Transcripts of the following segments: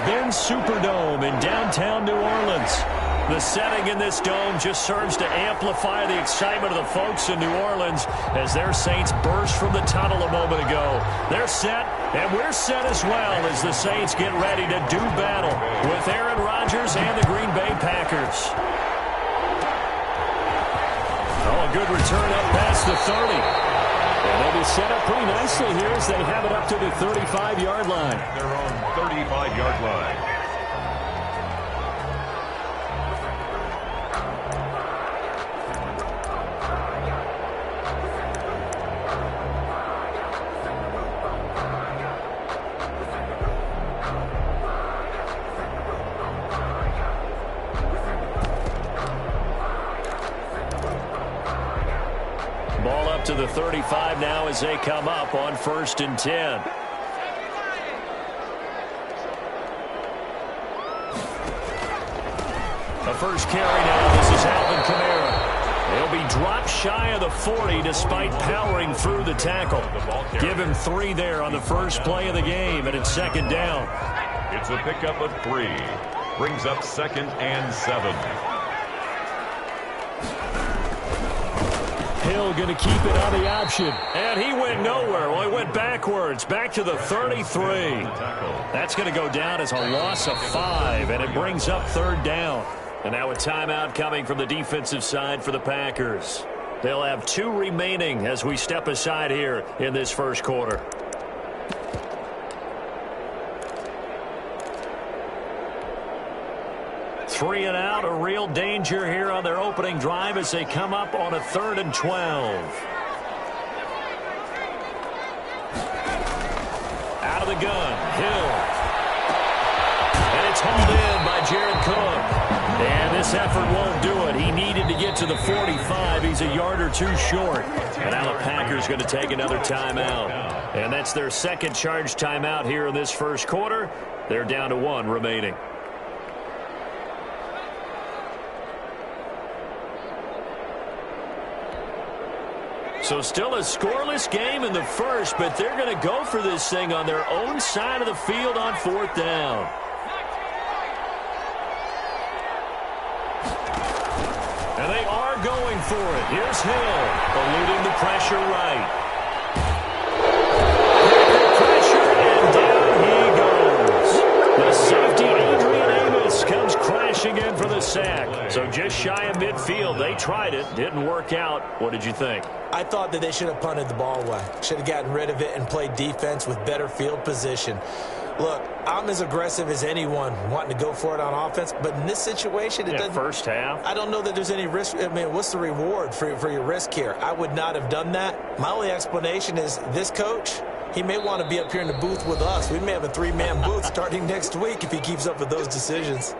Benz Superdome in downtown New Orleans. The setting in this dome just serves to amplify the excitement of the folks in New Orleans as their Saints burst from the tunnel a moment ago. They're set, and we're set as well as the Saints get ready to do battle with Aaron Rodgers and the Green Bay Packers. Oh, a good return up past the 30. And they'll be set up pretty nicely here as they have it up to the 35-yard line. Their own 35-yard line. Ball up to the 35 now as they come up on 1st and 10. The first carry now. This is Alvin Kamara. He'll be dropped shy of the 40 despite powering through the tackle. Give him 3 there on the first play of the game, and it's 2nd down. It's a pickup of 3. Brings up 2nd and 7. Hill going to keep it on the option. And he went nowhere. Well, he went backwards, back to the 33. That's going to go down as a loss of 5, and it brings up 3rd down. And now a timeout coming from the defensive side for the Packers. They'll have 2 remaining as we step aside here in this first quarter. Three and out, a real danger here on their opening drive as they come up on a 3rd and 12. Out of the gun, Hill. And it's hauled in by Jared Cook. And this effort won't do it. He needed to get to the 45. He's a yard or 2 short. And now the Packers going to take another timeout. And that's their 2nd charge timeout here in this first quarter. They're down to 1 remaining. So still a scoreless game in the first, but they're going to go for this thing on their own side of the field on 4th down. And they are going for it. Here's Hill, eluding the pressure right. Pressure, and down he goes. The safety, Adrian Amos, comes crashing in for the sack. So just shy of midfield. They tried it. Didn't work out. What did you think? I thought that they should have punted the ball away. Should have gotten rid of it and played defense with better field position. Look, I'm as aggressive as anyone wanting to go for it on offense, but in this situation, it doesn't. First half. I don't know that there's any risk. I mean, what's the reward for your risk here? I would not have done that. My only explanation is this coach, he may want to be up here in the booth with us. We may have a 3-man booth starting next week if he keeps up with those decisions.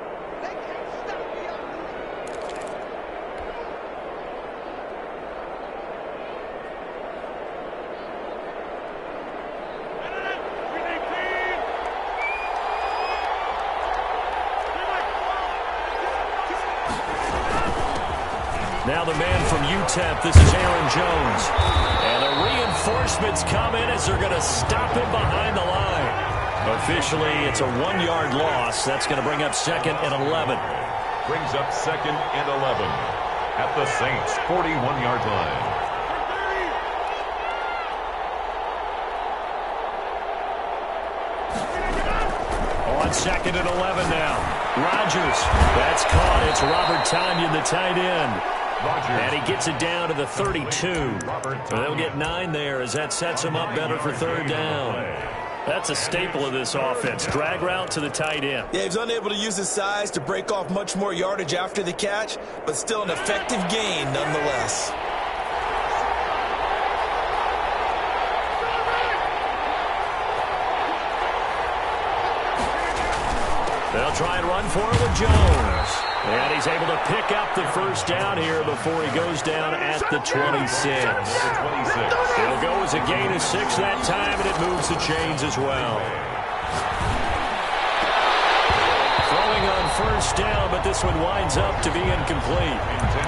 Now the man from UTEP, this is Aaron Jones. And the reinforcements come in as they're going to stop him behind the line. Officially, it's a 1-yard loss. That's going to bring up 2nd and 11. Brings up 2nd and 11 at the Saints' 41-yard line. On 2nd and 11 now. Rodgers. That's caught. It's Robert Tonyan, the tight end. And he gets it down to the 32. They'll get 9 there as that sets him up better for 3rd down. That's a staple of this offense. Drag route to the tight end. Yeah, he's unable to use his size to break off much more yardage after the catch, but still an effective gain nonetheless. They'll try and run for it with Jones. And he's able to pick up the 1st down here before he goes down at the 26. It'll go as a gain of 6 that time, and it moves the chains as well. Throwing on 1st down, but this one winds up to be incomplete.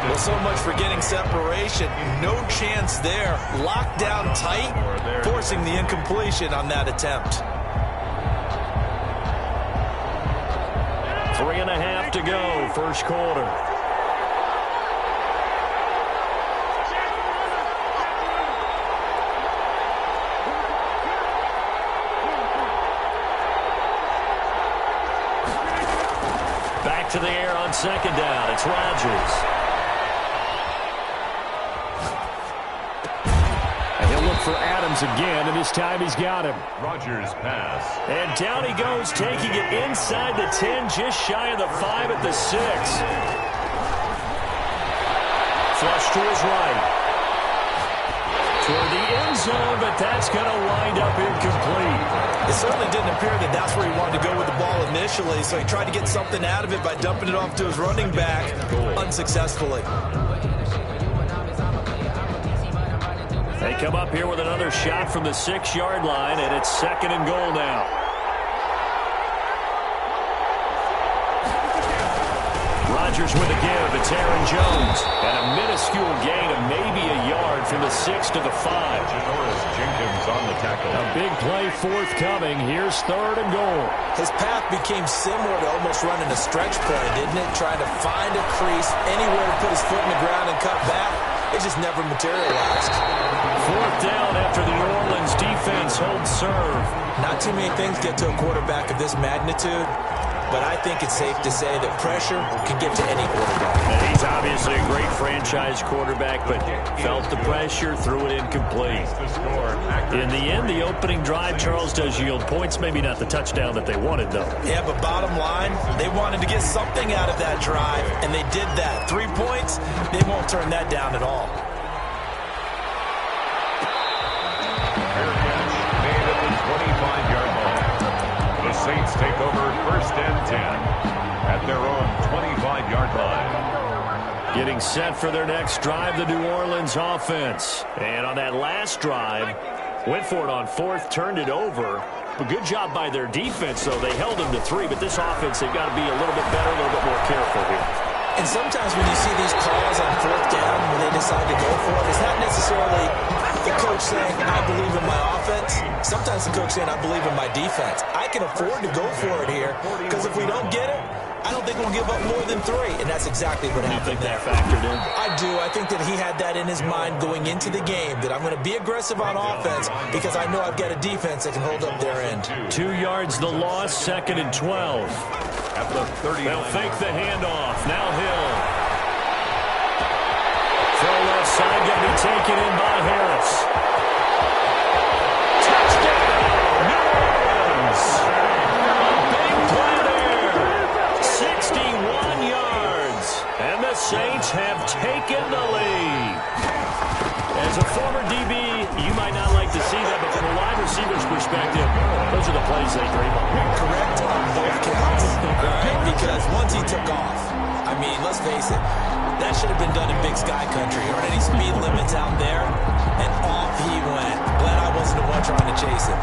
Well, so much for getting separation. No chance there. Locked down tight, forcing the incompletion on that attempt. 3.5 to go, first quarter. Back to the air on second down. It's Rodgers. And he'll look for Adams again, and this time he's got him. Rodgers pass. And down he goes, taking it inside the 10, just shy of the 5 at the 6. Flush to his right. Toward the end zone, but that's going to wind up incomplete. It certainly didn't appear that that's where he wanted to go with the ball initially, so he tried to get something out of it by dumping it off to his running back unsuccessfully. They come up here with another shot from the 6-yard line, and it's 2nd and goal now. Rodgers with a give. It's Aaron Jones. And a minuscule gain of maybe a yard from the 6 to the 5. Janoris Jenkins on the tackle. A big play forthcoming. Here's 3rd and goal. His path became similar to almost running a stretch play, didn't it? Trying to find a crease, anywhere to put his foot in the ground and cut back. It just never materialized. 4th down after the New Orleans defense holds serve. Not too many things get to a quarterback of this magnitude, but I think it's safe to say that pressure can get to any quarterback. And he's obviously a great franchise quarterback, but felt the pressure, threw it incomplete. In the end, the opening drive, Charles, does yield points. Maybe not the touchdown that they wanted, though. Yeah, but bottom line, they wanted to get something out of that drive, and they did that. 3 points, they won't turn that down at all. Fair catch made at the 25-yard line. The Saints take over 1st and 10 at their own 25-yard line. Getting set for their next drive, the New Orleans offense. And on that last drive, went for it on 4th, turned it over. A good job by their defense, though. They held them to 3, but this offense, they've got to be a little bit better, a little bit more careful here. And sometimes when you see these calls on 4th down, when they decide to go for it, it's not necessarily the coach saying, I believe in my offense. Sometimes the coach saying, I believe in my defense. I can afford to go for it here, because if we don't get it, I don't think we'll give up more than 3. And that's exactly what happened there. You think that factored in? I do. I think that he had that in his mind going into the game, that I'm going to be aggressive on offense because I know I've got a defense that can hold up their end. 2 yards the loss, 2nd and 12. At the 30. They'll fake the handoff. Now Hill. Throw left side, going to be taken in by Harris. Touchdown, New Orleans. A big play there. 61 yards. And the Saints have taken the lead. As a former DB, you might not like to see that, but from a wide receiver's perspective, those are the plays they dream of. Correct on both counts, right? Because once he took off, I mean, let's face it, that should have been done in Big Sky Country. Aren't any speed limits out there? And off he went. Glad I wasn't the one trying to chase him.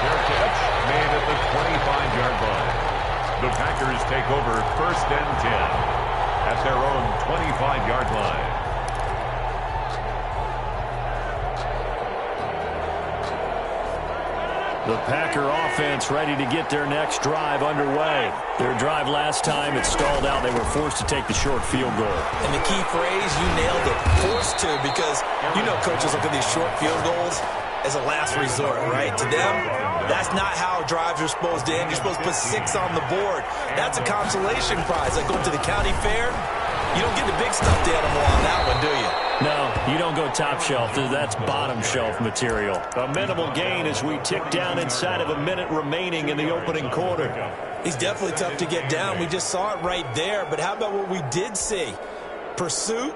Fair catch made at the 25-yard line. The Packers take over 1st and 10 at their own 25-yard line. The Packer offense ready to get their next drive underway. Their drive last time, it stalled out. They were forced to take the short field goal. And the key phrase, you nailed it, forced to, because you know coaches look at these short field goals as a last resort, right? To them, that's not how drives are supposed to end. You're supposed to put 6 on the board. That's a consolation prize. Like going to the county fair, you don't get the big stuffed animal on that one, do you? No, you don't go top shelf. That's bottom shelf material. A minimal gain as we tick down inside of a minute remaining in the opening quarter. He's definitely tough to get down. We just saw it right there. But how about what we did see? Pursuit,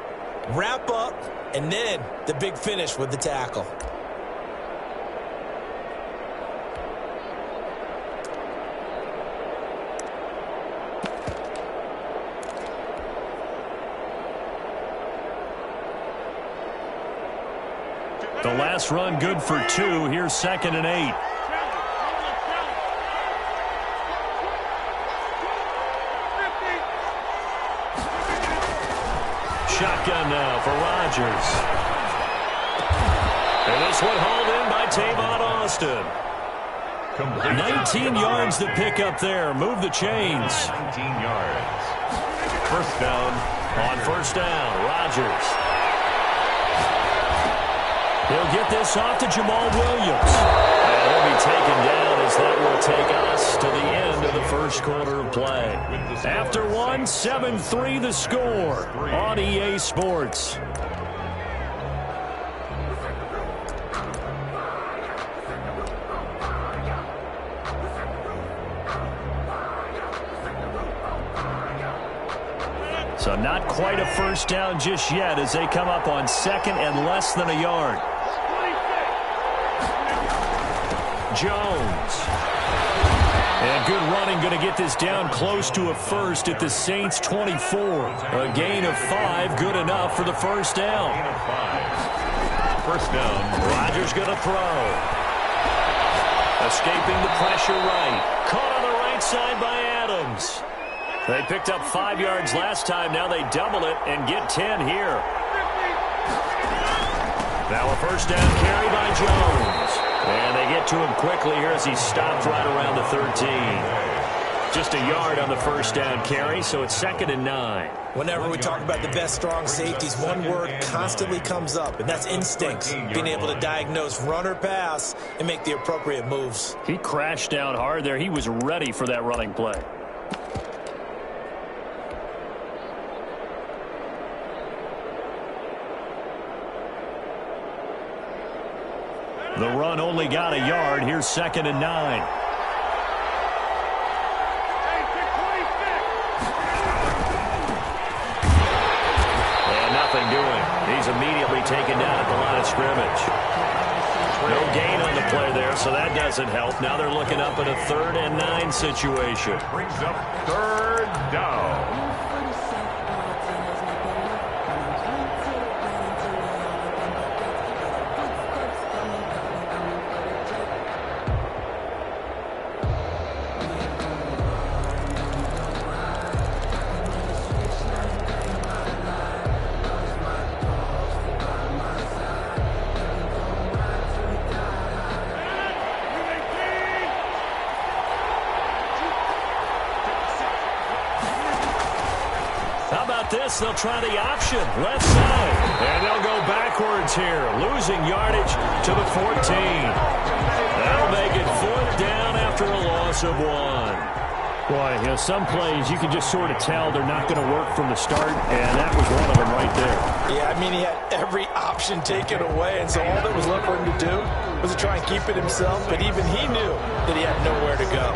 wrap up, and then the big finish with the tackle. The last run good for 2. Here's 2nd and 8. Shotgun now for Rodgers. And this one hauled in by Tavon Austin. complete. 19 yards to pick up there. Move the chains. 19 yards. First down. On first down, Rodgers. He'll get this off to Jamal Williams. And he'll be taken down as that will take us to the end of the first quarter of play. After one, 7-3 the score on EA Sports. So not quite a first down just yet as they come up on second and less than a yard. Jones. And good running, going to get this down close to a first at the Saints 24. A gain of 5, good enough for the first down. Gain of 5. First down. Rodgers going to throw. Escaping the pressure right. Caught on the right side by Adams. They picked up 5 yards last time. Now they double it and get 10 here. Now a first down carry by Jones. And they get to him quickly here as he stopped right around the 13. Just a yard on the first down carry, so it's 2nd and 9. Whenever we talk about the best strong safeties, one word constantly comes up, and that's instincts. Being able to diagnose run or pass and make the appropriate moves. He crashed down hard there. He was ready for that running play. The run only got a yard. Here's 2nd and 9. And nothing doing. He's immediately taken down at the line of scrimmage. No gain on the play there, so that doesn't help. Now they're looking up at a 3rd and 9 situation. Brings up 3rd down. This, they'll try the option, left side, and they'll go backwards here, losing yardage to the 14. That'll make it 4th down after a loss of 1. Boy, you know, some plays you can just sort of tell they're not going to work from the start, and that was one of them right there. Yeah, I mean, he had every option taken away, and so all that was left for him to do was to try and keep it himself, but even he knew that he had nowhere to go.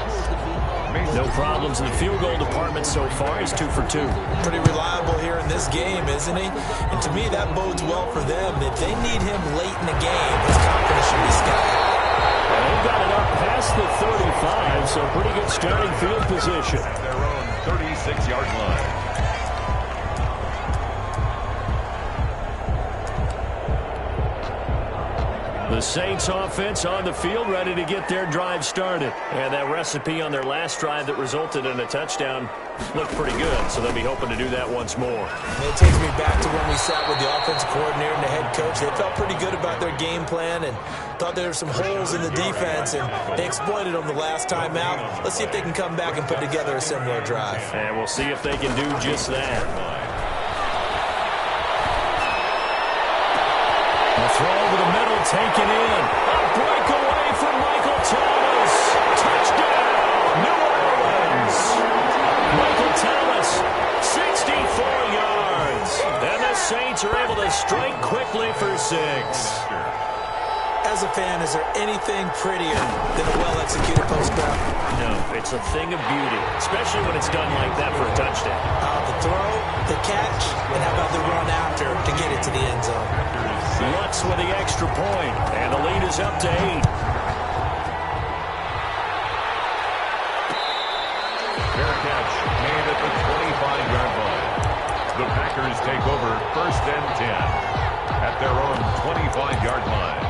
No problems in the field goal department so far. He's 2 for 2. Pretty reliable here in this game, isn't he? And to me, that bodes well for them. If they need him late in the game, his confidence should be sky high. And they've got it up past the 35, so pretty good starting field position. At their own 36-yard line. The Saints offense on the field, ready to get their drive started. And that recipe on their last drive that resulted in a touchdown looked pretty good, so they'll be hoping to do that once more. And it takes me back to when we sat with the offensive coordinator and the head coach. They felt pretty good about their game plan and thought there were some holes in the defense, and they exploited them the last time out. Let's see if they can come back and put together a similar drive. And we'll see if they can do just that. The throw over the middle, taken in. A breakaway from Michael Thomas. Touchdown, New Orleans. Michael Thomas, 64 yards. And the Saints are able to strike quickly for 6. As a fan, is there anything prettier than a well-executed post route? No, it's a thing of beauty, especially when it's done like that for a touchdown. The throw, the catch, and how about the run after to get it to the end zone? Lutz with the extra point, and the lead is up to 8. Fair catch made at the 25-yard line. The Packers take over 1st and 10 at their own 25-yard line.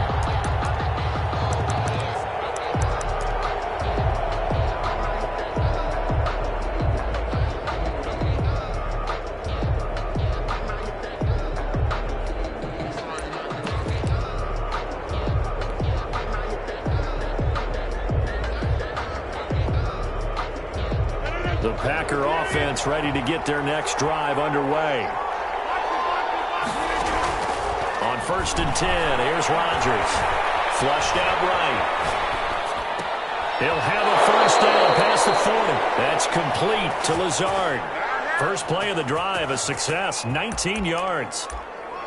The Packer offense ready to get their next drive underway. On 1st and 10, here's Rodgers. Flushed out right. He'll have a first down past the 40. That's complete to Lazard. First play of the drive, a success, 19 yards.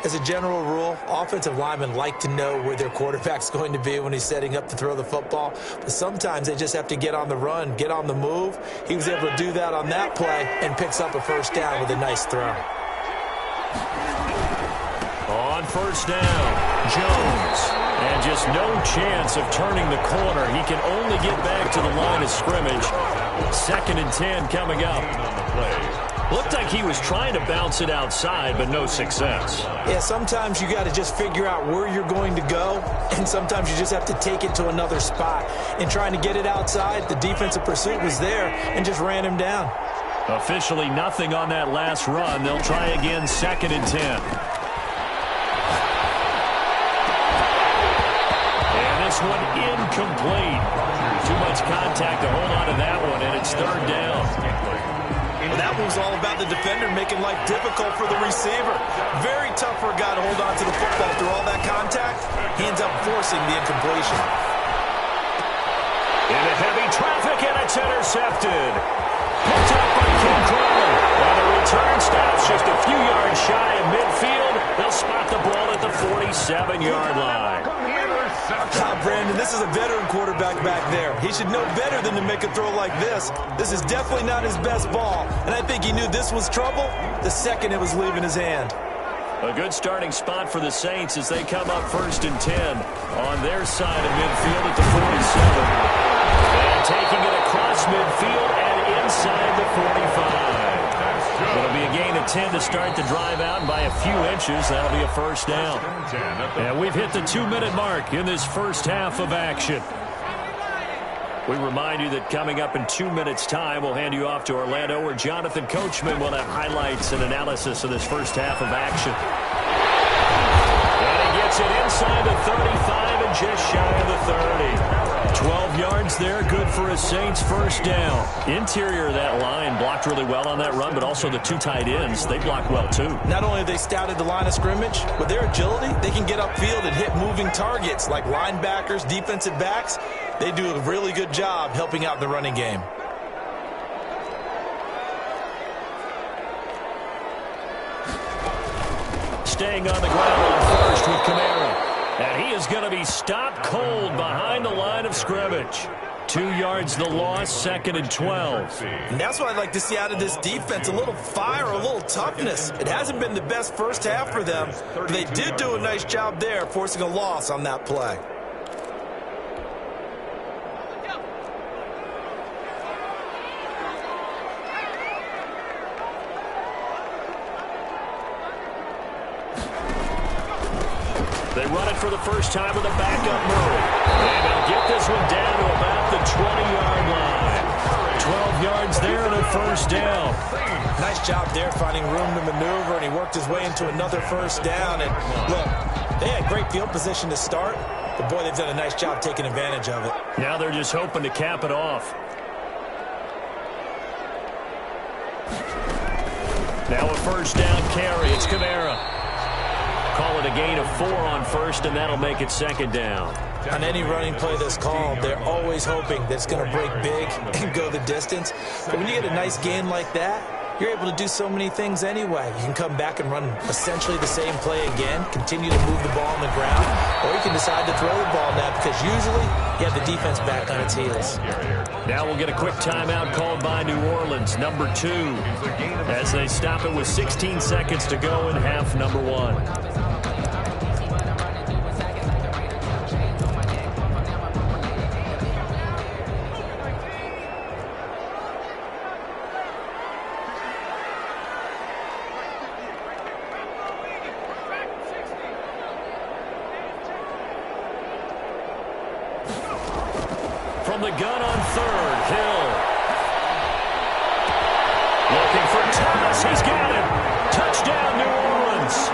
As a general rule, offensive linemen like to know where their quarterback's going to be when he's setting up to throw the football. But sometimes they just have to get on the run, get on the move. He was able to do that on that play and picks up a first down with a nice throw. On first down, Jones. And just no chance of turning the corner. He can only get back to the line of scrimmage. 2nd and 10 coming up. Looked like he was trying to bounce it outside, but no success. Yeah, sometimes you got to just figure out where you're going to go, and sometimes you just have to take it to another spot. In trying to get it outside, the defensive pursuit was there and just ran him down. Officially nothing on that last run. They'll try again 2nd and 10. This one incomplete. Too much contact to hold on to that one, and it's 3rd down. Well, that one was all about the defender making life difficult for the receiver. Very tough for a guy to hold on to the football through all that contact. He ends up forcing the incompletion. Into heavy traffic, and it's intercepted. Picked up by Ken Crawley. And the return stops just a few yards shy of midfield. They'll spot the ball at the 47-yard line. Brandon, this is a veteran quarterback back there. He should know better than to make a throw like this. This is definitely not his best ball, and I think he knew this was trouble the second it was leaving his hand. A good starting spot for the Saints as they come up 1st and 10 on their side of midfield at the 47. And taking it across midfield and inside the 45. It'll be a gain of 10 to start the drive out, and by a few inches, that'll be a first down. And we've hit the 2-minute mark in this first half of action. We remind you that coming up in 2 minutes' time, we'll hand you off to Orlando, where Jonathan Coachman will have highlights and analysis of this first half of action. And he gets it inside the 35 and just shy of the 30. 12 yards there, good for a Saints first down. Interior of that line blocked really well on that run, but also the 2 tight ends, they blocked well too. Not only have they scouted the line of scrimmage, with their agility, they can get upfield and hit moving targets like linebackers, defensive backs. They do a really good job helping out the running game. Staying on the ground on first with Kamara. And he is going to be stopped cold behind the line of scrimmage. 2 yards the loss, 2nd and 12. And that's what I'd like to see out of this defense, a little fire, a little toughness. It hasn't been the best first half for them, but they did do a nice job there, forcing a loss on that play. They run it for the first time with a backup Murray. And they'll get this one down to about the 20-yard line. 12 yards there and a first down. Nice job there finding room to maneuver, and he worked his way into another first down. And look, they had great field position to start, but boy, they've done a nice job taking advantage of it. Now they're just hoping to cap it off. Now a first down carry. It's Kamara. Call it a gain of 4 on first, and that'll make it 2nd down. On any running play that's called, they're always hoping that it's going to break big and go the distance. But when you get a nice gain like that, you're able to do so many things anyway. You can come back and run essentially the same play again, continue to move the ball on the ground, or you can decide to throw the ball now because usually you have the defense back on its heels. Now we'll get a quick timeout called by New Orleans, number 2, as they stop it with 16 seconds to go in half number 1. From the gun on 3rd, Hill. Looking for Thomas. He's got him. Touchdown, New Orleans.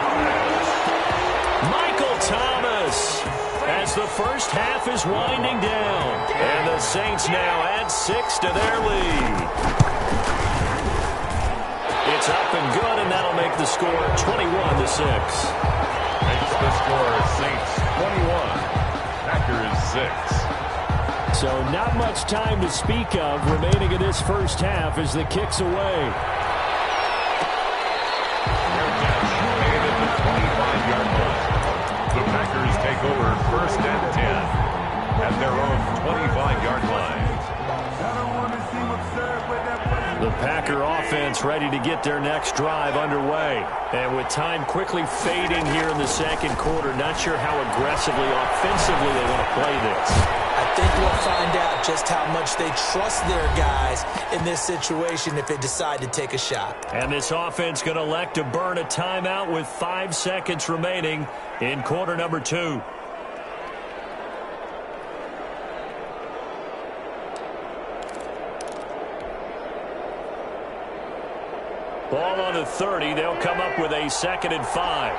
Michael Thomas has as the first half is winding down. And the Saints now add 6 to their lead. It's up and good, and that'll make the score 21-6. Makes the score Saints 21, Packers 6. So not much time to speak of remaining in this first half as the kick's away. Fair catch made at the 25-yard line. The Packers take over first and 10 at their own 25-yard line. The Packer offense ready to get their next drive underway. And with time quickly fading here in the second quarter, not sure how aggressively, offensively they want to play this. I think we'll find out just how much they trust their guys in this situation if they decide to take a shot. And this offense going to elect to burn a timeout with 5 seconds remaining in quarter number 2. Ball on the 30. They'll come up with a 2nd and 5.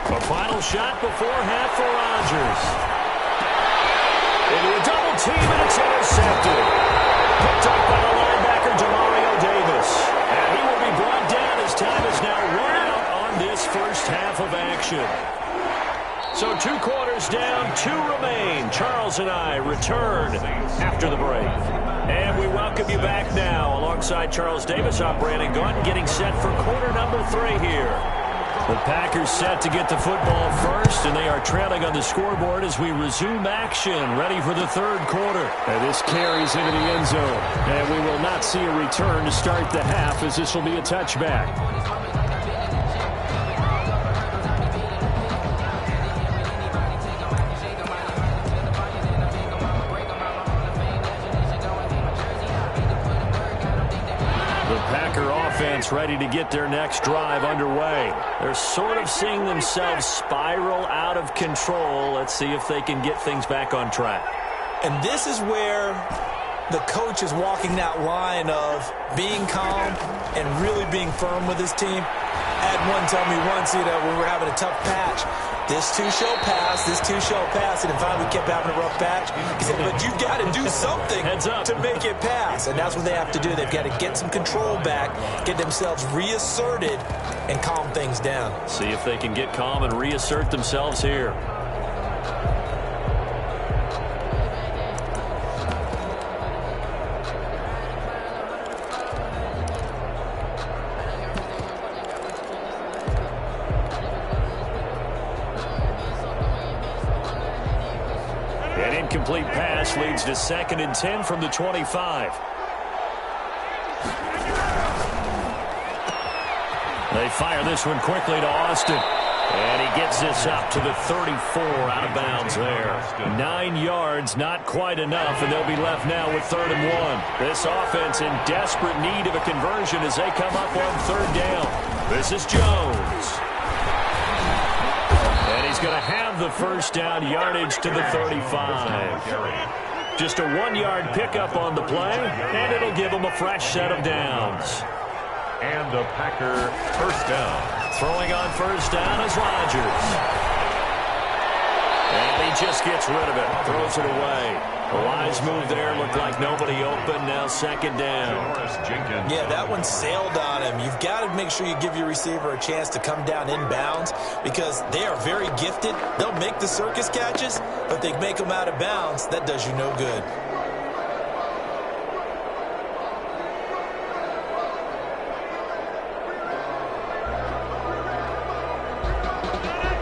A final shot before half for Rodgers. Into a double team, and it's intercepted. Picked up by the linebacker, Demario Davis. And he will be brought down as time is now run out on this first half of action. So 2 quarters down, 2 remain. Charles and I return after the break. And we welcome you back now alongside Charles Davis. I'm Brandon Gunn getting set for quarter number 3 here. The Packers set to get the football first, and they are trailing on the scoreboard as we resume action, ready for the 3rd quarter. And this carries into the end zone. And we will not see a return to start the half as this will be a touchback. Ready to get their next drive underway. They're sort of seeing themselves spiral out of control. Let's see if they can get things back on track. And this is where the coach is walking that line of being calm and really being firm with his team. I had one tell me once, when we were having a tough patch, this too shall pass, this too shall pass, and then finally we kept having a rough patch. He said, but you've got to do something to make it pass, and that's what they have to do. They've got to get some control back, get themselves reasserted, and calm things down. See if they can get calm and reassert themselves here. Incomplete pass leads to 2nd and 10 from the 25. They fire this one quickly to Austin. And he gets this up to the 34 out of bounds there. 9 yards, not quite enough, and they'll be left now with 3rd and 1. This offense in desperate need of a conversion as they come up on 3rd down. This is Jones. And he's going to have the first down, yardage to the 35. Just a 1-yard pickup on the play, and it'll give him a fresh set of downs. And a Packer first down. Throwing on first down is Rodgers. And he just gets rid of it, throws it away. A wise move there, looked like nobody open, now 2nd down. Yeah, that one sailed on him. You've got to make sure you give your receiver a chance to come down inbounds because they are very gifted. They'll make the circus catches, but they make them out of bounds. That does you no good.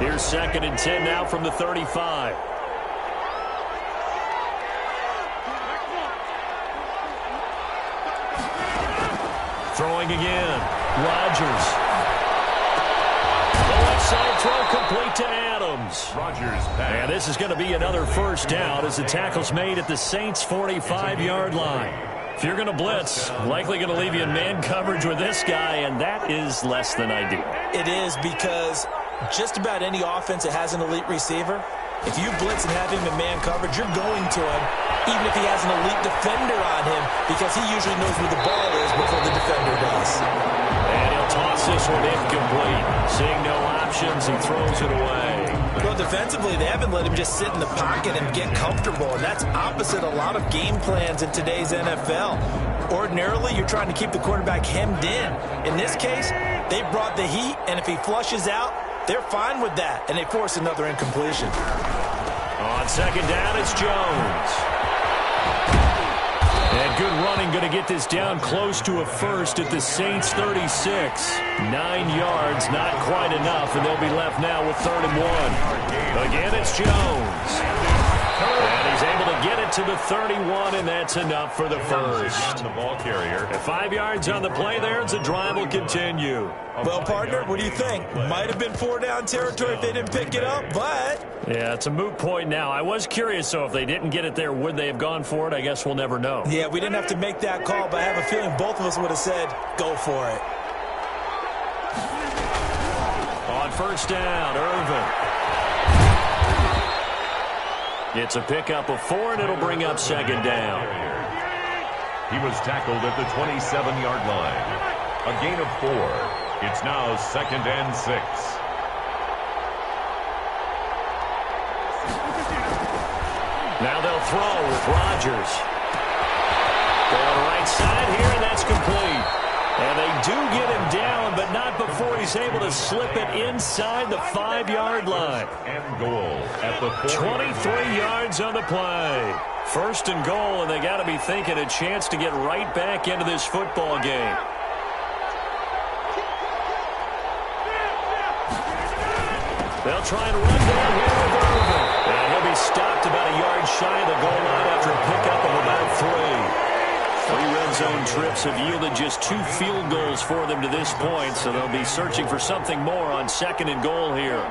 Here's 2nd and 10 now from the 35. Throwing again. Rodgers. The left side throw complete to Adams. Rodgers back. And this is going to be another first down as the tackle's made at the Saints' 45-yard line. If you're going to blitz, likely going to leave you in man coverage with this guy, and that is less than ideal. It is because just about any offense that has an elite receiver, If you blitz and have him in man coverage, you're going to him, even if he has an elite defender on him, because he usually knows where the ball is before the defender does. And he'll toss this one incomplete. Seeing no options, he throws it away. Well, defensively, they haven't let him just sit in the pocket and get comfortable, and that's opposite a lot of game plans in today's NFL. Ordinarily, you're trying to keep the quarterback hemmed in. In this case, they brought the heat, and if he flushes out, they're fine with that, and they force another incompletion. On second down, it's Jones. And good running, going to get this down close to a first at the Saints 36. 9 yards, not quite enough, and they'll be left now with 3rd and 1. Again, it's Jones. And he's able to get it to the 31, and that's enough for the first. The ball carrier. At 5 yards on the play there, as the drive will continue. Well, partner, what do you think? Might have been 4-down territory if they didn't pick it up, but... Yeah, it's a moot point now. I was curious, so if they didn't get it there, would they have gone for it? I guess we'll never know. Yeah, we didn't have to make that call, but I have a feeling both of us would have said, go for it. On first down, Irvin. It's a pickup of 4, and it'll bring up second down. He was tackled at the 27-yard line. A gain of 4. It's now 2nd and 6. Now they'll throw with Rodgers. Going right side here, and that's complete. And they do get him down, but not before he's able to slip it inside the 5-yard line. And goal at the 23 yards on the play. 1st and goal, and they got to be thinking a chance to get right back into this football game. They'll try and run down here with Irvin. And he'll be stopped about a yard shy of the goal line after a pickup of about 3. 3 red zone trips have yielded just 2 field goals for them to this point, so they'll be searching for something more on 2nd and goal here.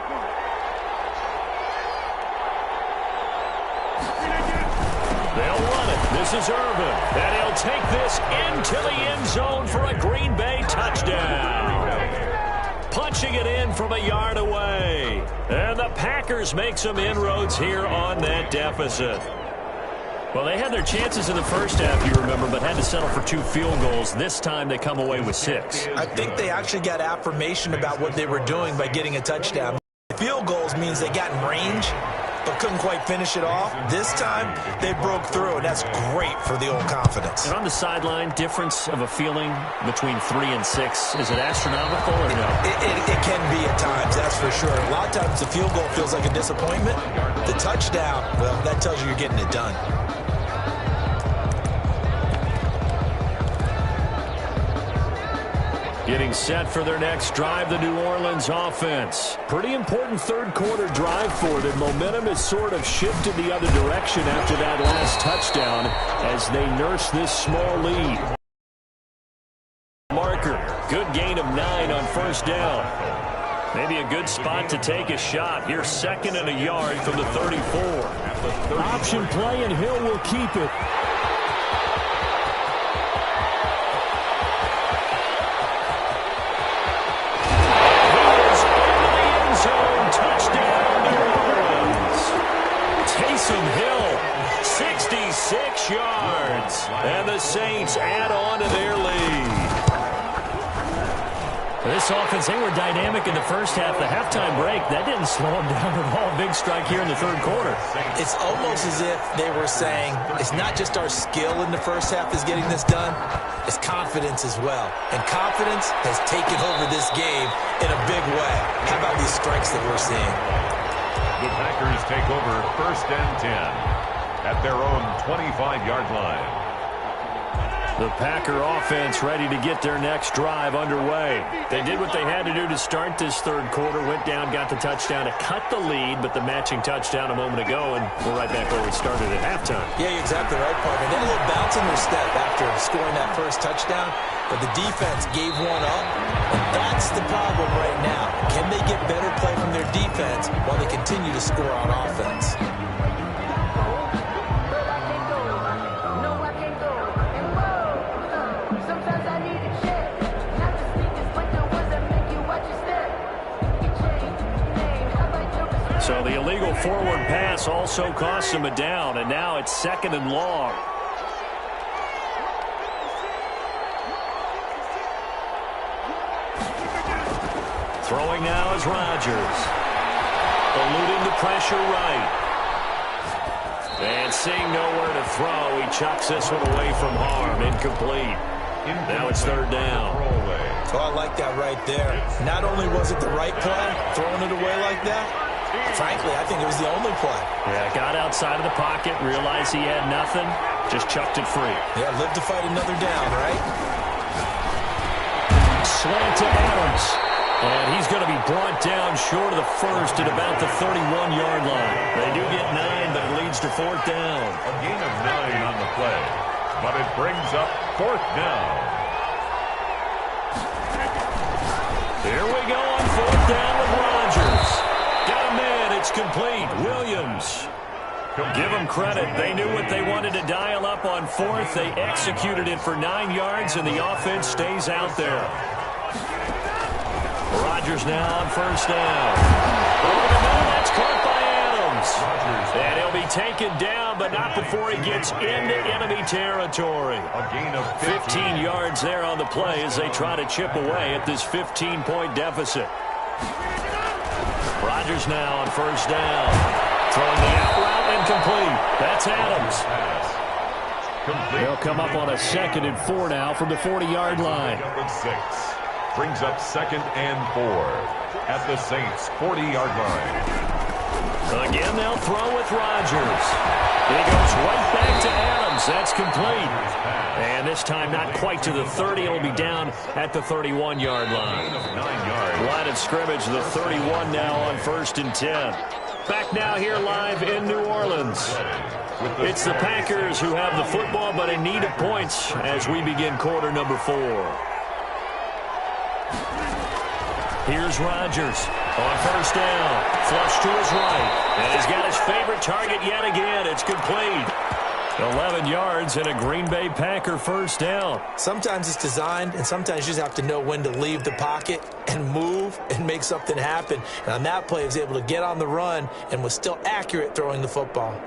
They'll run it. This is Irvin. And he'll take this into the end zone for a Green Bay touchdown. Punching it in from a yard away. And the Packers make some inroads here on that deficit. Well, they had their chances in the first half, you remember, but had to settle for 2 field goals. This time they come away with 6. I think they actually got affirmation about what they were doing by getting a touchdown. Field goals means they got in range, but couldn't quite finish it off. This time, they broke through, and that's great for the old confidence. And on the sideline, difference of a feeling between 3 and 6, is it astronomical or no? It can be at times, that's for sure. A lot of times the field goal feels like a disappointment. The touchdown, well, that tells you you're getting it done. Getting set for their next drive, the New Orleans offense. Pretty important 3rd quarter drive for them. Momentum has sort of shifted the other direction after that last touchdown as they nurse this small lead. Marker, good gain of 9 on first down. Maybe a good spot to take a shot. Here's 2nd and a yard from the 34. Option play, and Hill will keep it. Taysom Hill, 66 yards, and the Saints add on to their lead. This offense, they were dynamic in the first half. The halftime break, that didn't slow them down at all. Big strike here in the 3rd quarter. It's almost as if they were saying, it's not just our skill in the first half that's getting this done, it's confidence as well. And confidence has taken over this game in a big way. How about these strikes that we're seeing? The Packers take over 1st and 10 at their own 25-yard line. The Packer offense ready to get their next drive underway. They did what they had to do to start this 3rd quarter, went down, got the touchdown to cut the lead, but the matching touchdown a moment ago, and we're right back where we started at halftime. Yeah, you're exactly right, partner. They had a little bounce in their step after scoring that first touchdown, but the defense gave one up, and that's the problem right now. Can they get better play from their defense while they continue to score on offense? So the illegal forward pass also costs him a down, and now it's 2nd and long. Throwing now is Rodgers. Eluding the pressure right. And seeing nowhere to throw, he chucks this one away from harm. Incomplete. Now it's 3rd down. So I like that right there. Not only was it the right play, throwing it away like that, frankly, I think it was the only play. Yeah, got outside of the pocket, realized he had nothing, just chucked it free. Yeah, live to fight another down, right? Slant to Adams. And he's going to be brought down short of the first at about the 31-yard line. They do get 9, but it leads to 4th down. A gain of 9 on the play, but it brings up 4th down. Here we go on 4th down with Rodgers. Got a man, it's complete. Williams. Give them credit. They knew what they wanted to dial up on 4th. They executed it for 9 yards, and the offense stays out there. Rodgers now on 1st down. Over the middle, that's caught by Adams. And he'll be taken down, but not before he gets into enemy territory. A gain of 15 yards there on the play as they try to chip away at this 15-point deficit. Rodgers now on 1st down. Throwing the out route incomplete. That's Adams. They'll come up on a 2nd and 4 now from the 40-yard line. Brings up 2nd and 4 at the Saints' 40-yard line. Again, they'll throw with Rodgers. He goes right back to Adams. That's complete. And this time not quite to the 30. It'll be down at the 31-yard line. 9 yards. Line of scrimmage, the 31 now on 1st and 10. Back now here live in New Orleans. It's the Packers who have the football, but in need of points as we begin quarter number 4. Here's Rodgers on 1st down. Flush to his right. And he's got his favorite target yet again. It's complete. 11 yards and a Green Bay Packer 1st down. Sometimes it's designed, and sometimes you just have to know when to leave the pocket and move and make something happen. And on that play, he was able to get on the run and was still accurate throwing the football.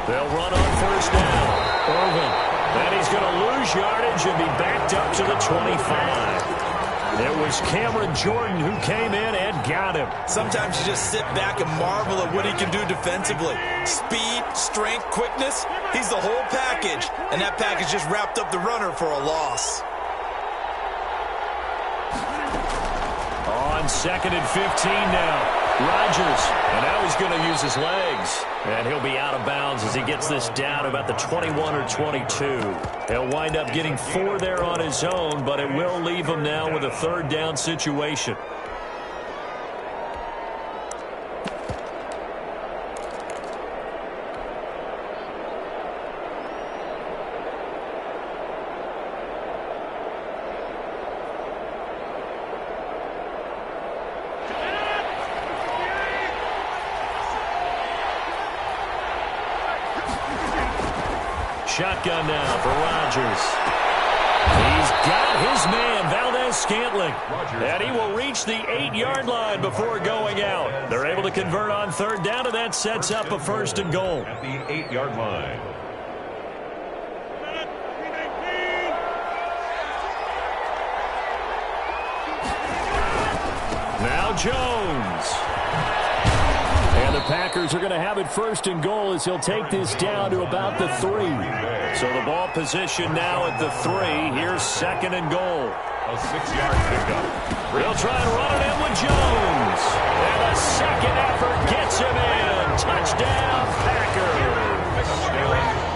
They'll run on 1st down. Irvin. And he's going to lose yardage and be backed up to the 25. It was Cameron Jordan who came in and got him. Sometimes you just sit back and marvel at what he can do defensively. Speed, strength, quickness. He's the whole package. And that package just wrapped up the runner for a loss. On 2nd and 15 now. Rodgers, and now he's going to use his legs. And he'll be out of bounds as he gets this down about the 21 or 22. He'll wind up getting 4 there on his own, but it will leave him now with a 3rd down situation. Shotgun now for Rodgers. He's got his man, Valdez-Scantling. And he will reach the 8-yard line before going out. They're able to convert on 3rd down, and that sets up a 1st and goal. At the 8-yard line. Now Jones. And the Packers are going to have it 1st and goal as he'll take this down to about the 3. So the ball position now at the 3. Here's 2nd and goal. A 6-yard pickup. They'll try and run it in with Jones. And a second effort gets him in. Touchdown, Packers.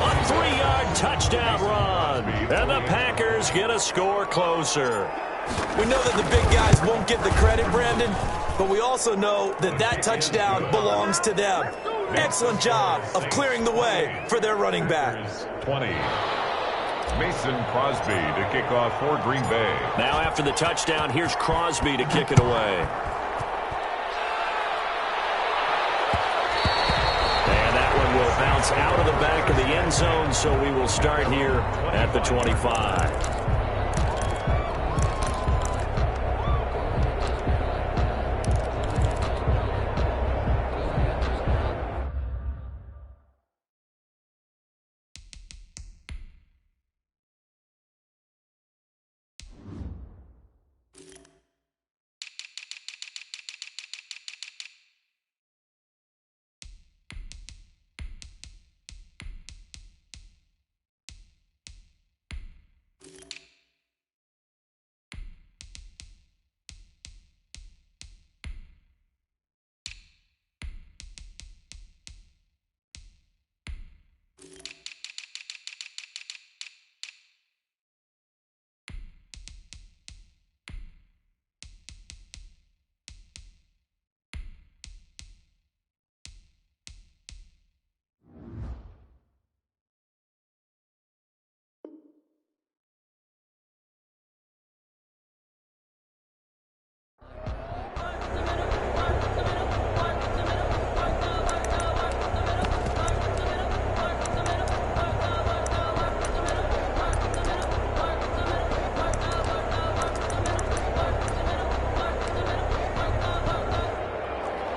A 3-yard touchdown run. And the Packers get a score closer. We know that the big guys won't get the credit, Brandon, but we also know that that touchdown belongs to them. Excellent job of clearing the way for their running back. 20. Mason Crosby to kick off for Green Bay. Now after the touchdown, here's Crosby to kick it away. will bounce out of the back of the end zone, so we will start here at the 25.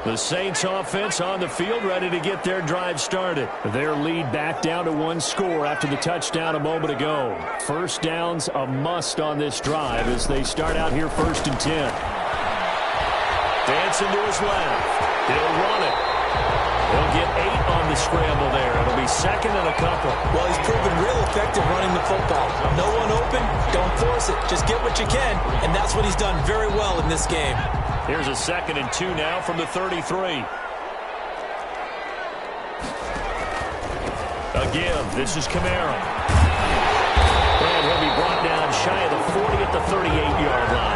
The Saints offense on the field, ready to get their drive started. Their lead back down to one score after the touchdown a moment ago. First down's a must on this drive as they start out here 1st and 10. Dancing to his left. He'll run it. He'll get 8 on the scramble there. It'll be 2nd and a couple. Well, he's proven real effective running the football. No one open, don't force it. Just get what you can, and that's what he's done very well in this game. Here's a 2nd and 2 now from the 33. Again, this is Kamara. And he'll be brought down shy of the 40 at the 38-yard line.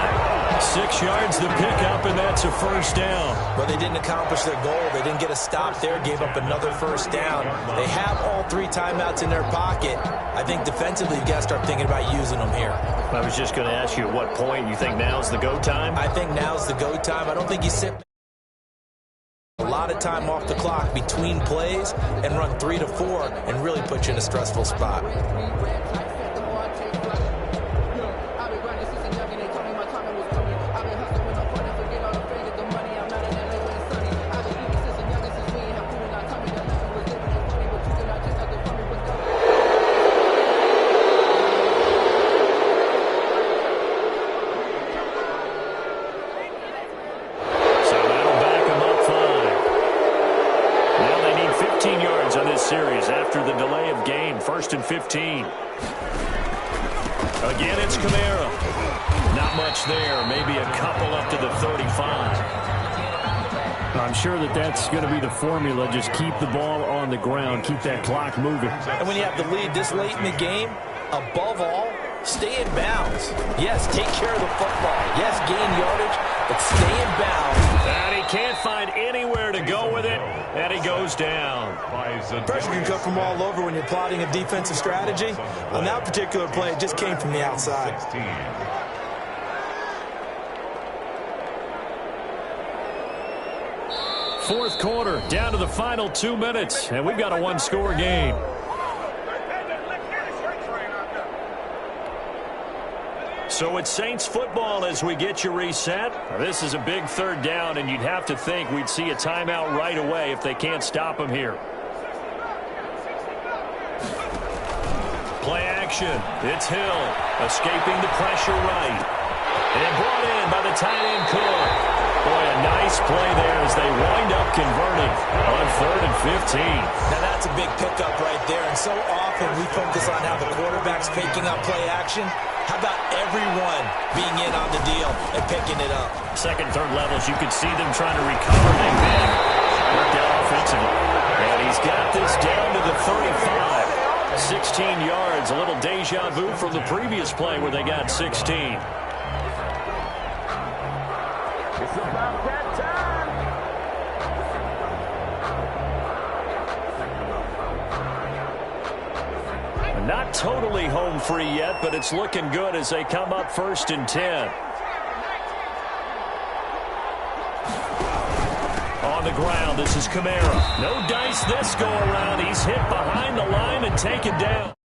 6 yards the pickup, and that's a first down. But they didn't accomplish their goal. They didn't get a stop there, gave up another first down. They have all 3 timeouts in their pocket. I think defensively you've got to start thinking about using them here. I was just going to ask you at what point you think now's the go time? I think now's the go time. I don't think you sit a lot of time off the clock between plays and run 3 to 4 and really put you in a stressful spot. Series after the delay of game. 1st and 15. Again, it's Kamara. Not much there. Maybe a couple up to the 35. I'm sure that's going to be the formula. Just keep the ball on the ground. Keep that clock moving. And when you have the lead this late in the game, above all, stay in bounds. Yes, take care of the football. Yes, gain yardage, but stay in bounds. And he can't find anywhere to go with it, and he goes down. Pressure can come from all over when you're plotting a defensive strategy. On that particular play, it just came from the outside. 4th quarter, down to the final 2 minutes, and we've got a one-score game. So it's Saints football as we get you reset. This is a big 3rd down, and you'd have to think we'd see a timeout right away if they can't stop him here. Play action. It's Hill escaping the pressure right. And brought in by the tight end Cook. Boy, a nice play there as they wind up converting on 3rd and 15. Now that's a big pickup right there, and so often we focus on how the quarterback's picking up play action. How about everyone being in on the deal and picking it up? 2nd, 3rd levels, you could see them trying to recover. They did. Worked out offensively. And he's got this down to the 35. 16 yards, a little deja vu from the previous play where they got 16. It's about that time. Not totally home free yet, but it's looking good as they come up 1st and 10. On the ground. This is Kamara. No dice this go around. He's hit behind the line and taken down.